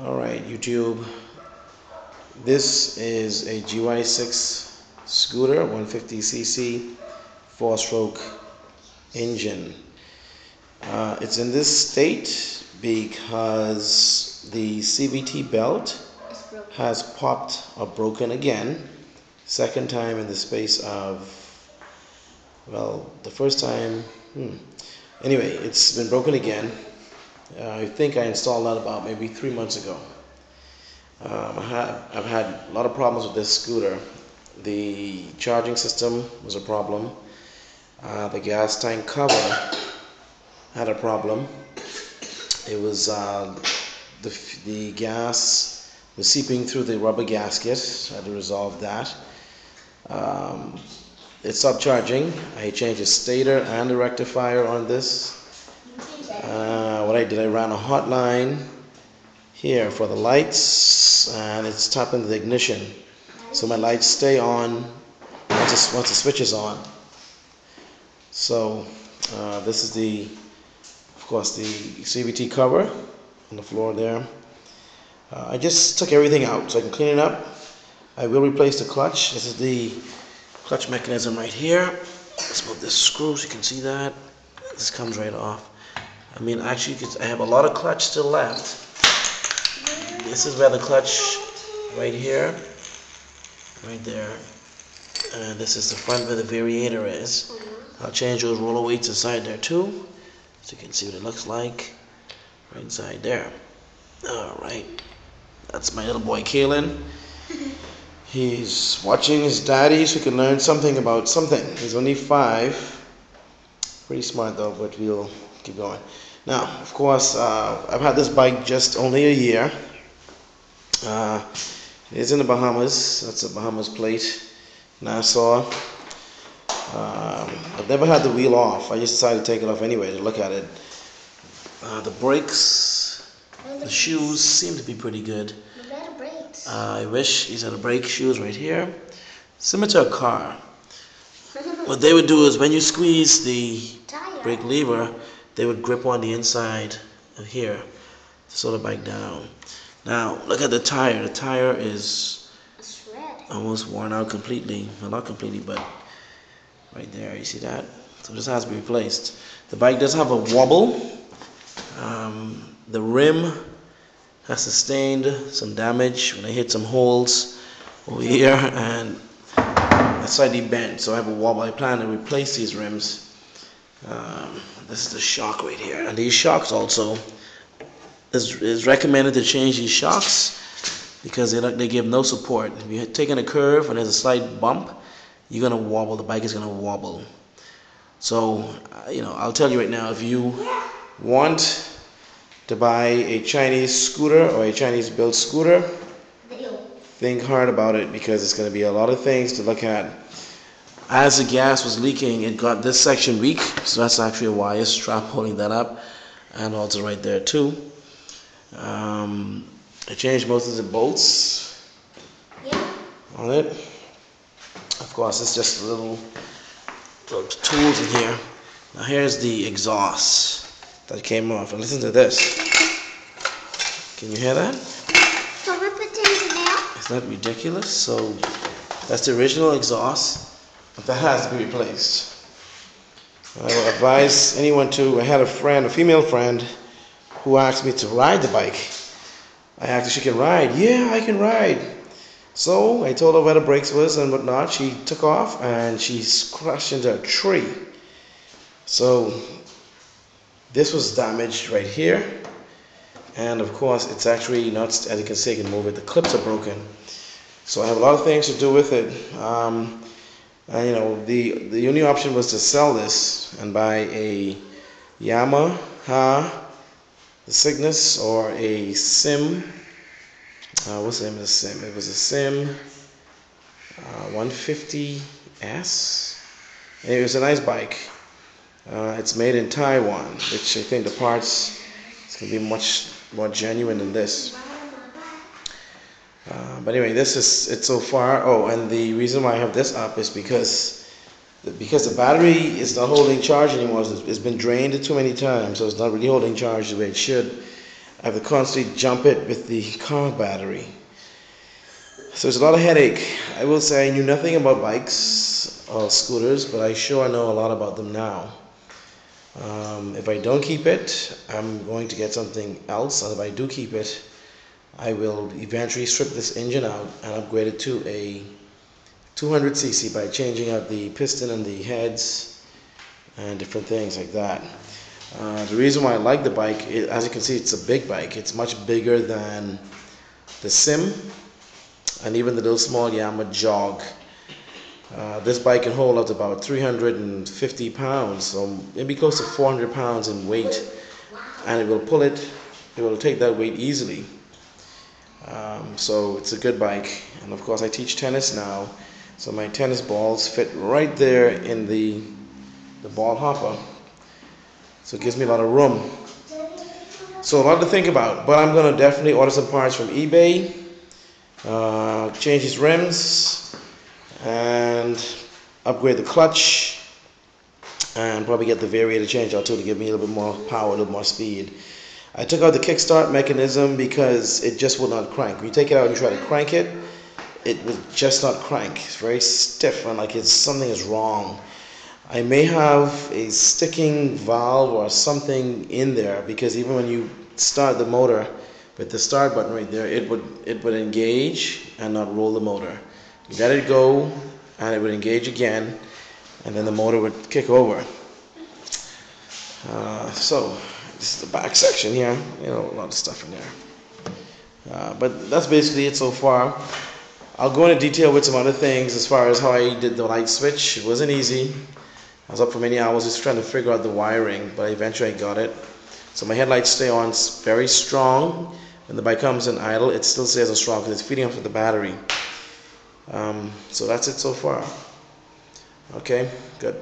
Alright, YouTube. This is a GY6 scooter, 150cc, 4-stroke engine. It's in this state because the CVT belt has popped or broken again. Second time in the space of, well, the first time, anyway, it's been broken again. I think I installed that about maybe 3 months ago. I've had a lot of problems with this scooter. The charging system was a problem. The gas tank cover had a problem. It was the gas was seeping through the rubber gasket. I had to resolve that. It stopped charging. I changed the stator and the rectifier on this. What I did, I ran a hotline here for the lights, and it's tapping the ignition, so my lights stay on once the switch is on. So this is of course, the CVT cover on the floor there. I just took everything out so I can clean it up. I will replace the clutch. This is the clutch mechanism right here. Let's move this screw so you can see that. This comes right off. I mean, actually, I have a lot of clutch still left. This is where the clutch, right here, right there, and this is the front where the variator is. I'll change those roller weights inside there too, so you can see what it looks like right inside there. Alright, that's my little boy Kalen. He's watching his daddy so he can learn something about something. He's only 5. Pretty smart though, but we'll keep going. Now, of course, I've had this bike just only a year. It's in the Bahamas. That's a Bahamas plate, Nassau. I've never had the wheel off. I just decided to take it off anyway to look at it. The brakes, the shoes seem to be pretty good. I wish these are the brake shoes right here. Similar to a car. What they would do is when you squeeze the brake lever, they would grip on the inside of here to slow the bike down. Now, look at the tire. The tire is almost worn out completely. Well, not completely, but right there. You see that? So this has to be replaced. The bike does have a wobble. The rim has sustained some damage when I hit some holes over here, and it's slightly bent, so I have a wobble. I plan to replace these rims. This is the shock right here, and these shocks also is recommended to change these shocks because they give no support. If you're taking a curve and there's a slight bump, you're gonna wobble. The bike is gonna wobble. So I'll tell you right now, if you want to buy a Chinese scooter or a Chinese built scooter, think hard about it because it's going to be a lot of things to look at. As the gas was leaking, it got this section weak, so that's actually a wire strap holding that up, and also right there too. I changed most of the bolts on it. Of course, it's just little tools in here. Now here's the exhaust that came off, and listen to this. Can you hear that? Isn't that ridiculous? So that's the original exhaust, but that has to be replaced. I will advise anyone to. I had a female friend, who asked me to ride the bike. I asked if she can ride. Yeah, I can ride. So I told her where the brakes was and whatnot. She took off and she crashed into a tree. So this was damaged right here, and of course it's actually not, as you can see, I can move it. The clips are broken. So I have a lot of things to do with it. And the only option was to sell this and buy a Yamaha, the Cygnus, or a Sim. What's the name of the Sim? It was a Sim 150S. And it was a nice bike. It's made in Taiwan, which I think the parts is going to be much more genuine than this. But anyway, this is it so far. Oh, and the reason why I have this up is because the battery is not holding charge anymore. It's been drained too many times, so it's not really holding charge the way it should. I have to constantly jump it with the car battery. So it's a lot of headache. I will say I knew nothing about bikes or scooters, but I sure know a lot about them now. If I don't keep it, I'm going to get something else, and if I do keep it, I will eventually strip this engine out and upgrade it to a 200cc by changing out the piston and the heads and different things like that. The reason why I like the bike, as you can see, it's a big bike. It's much bigger than the Sim and even the little small Yamaha Jog. This bike can hold up to about 350 pounds, so maybe close to 400 pounds in weight, and it will take that weight easily. So it's a good bike, and of course I teach tennis now, so my tennis balls fit right there in the ball hopper, so it gives me a lot of room. So a lot to think about, but I'm going to definitely order some parts from eBay, change these rims, and upgrade the clutch, and probably get the variator changed out too to give me a little bit more power, a little more speed. I took out the kickstart mechanism because it just would not crank. When you take it out and you try to crank it, it would just not crank. It's very stiff and like something is wrong. I may have a sticking valve or something in there, because even when you start the motor with the start button right there, it would engage and not roll the motor. You let it go and it would engage again, and then the motor would kick over. So this is the back section here, a lot of stuff in there. But that's basically it so far. I'll go into detail with some other things as far as how I did the light switch. It wasn't easy. I was up for many hours just trying to figure out the wiring, but eventually I got it. So my headlights stay on very strong. When the bike comes in idle, it still stays on strong because it's feeding off of the battery. So that's it so far. Okay, good.